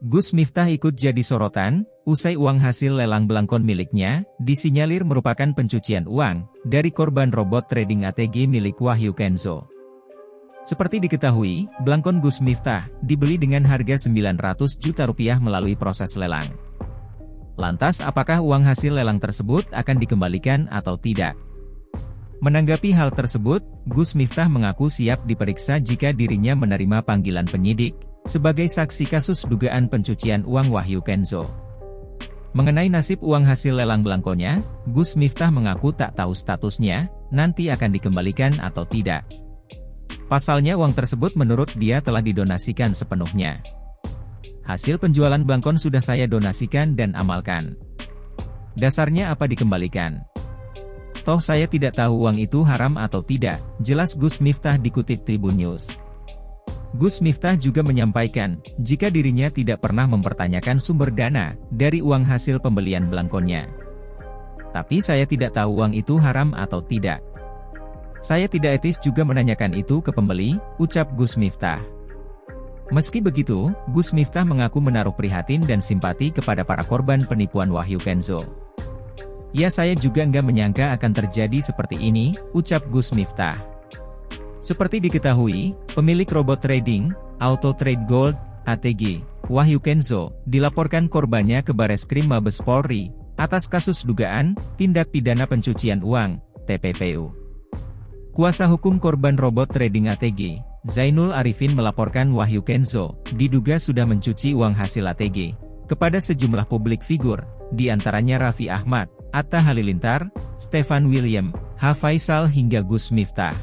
Gus Miftah ikut jadi sorotan, usai uang hasil lelang belangkon miliknya, disinyalir merupakan pencucian uang, dari korban robot trading ATG milik Wahyu Kenzo. Seperti diketahui, belangkon Gus Miftah, dibeli dengan harga 900 juta rupiah melalui proses lelang. Lantas apakah uang hasil lelang tersebut akan dikembalikan atau tidak? Menanggapi hal tersebut, Gus Miftah mengaku siap diperiksa jika dirinya menerima panggilan penyidik, sebagai saksi kasus dugaan pencucian uang Wahyu Kenzo. Mengenai nasib uang hasil lelang belangkonya, Gus Miftah mengaku tak tahu statusnya, nanti akan dikembalikan atau tidak. Pasalnya uang tersebut menurut dia telah didonasikan sepenuhnya. Hasil penjualan belangkon sudah saya donasikan dan amalkan. Dasarnya apa dikembalikan? Toh saya tidak tahu uang itu haram atau tidak, jelas Gus Miftah dikutip Tribun News. Gus Miftah juga menyampaikan, jika dirinya tidak pernah mempertanyakan sumber dana dari uang hasil pembelian belangkonnya. Tapi saya tidak tahu uang itu haram atau tidak. Saya tidak etis juga menanyakan itu ke pembeli, ucap Gus Miftah. Meski begitu, Gus Miftah mengaku menaruh prihatin dan simpati kepada para korban penipuan Wahyu Kenzo. Ya saya juga nggak menyangka akan terjadi seperti ini, ucap Gus Miftah. Seperti diketahui, pemilik robot trading, Auto Trade Gold, ATG, Wahyu Kenzo, dilaporkan korbannya ke Bareskrim Mabes Polri, atas kasus dugaan, tindak pidana pencucian uang, TPPU. Kuasa hukum korban robot trading ATG, Zainul Arifin melaporkan Wahyu Kenzo, diduga sudah mencuci uang hasil ATG, kepada sejumlah publik figur, di antaranya Raffi Ahmad, Atta Halilintar, Stefan William, H. Faisal hingga Gus Miftah.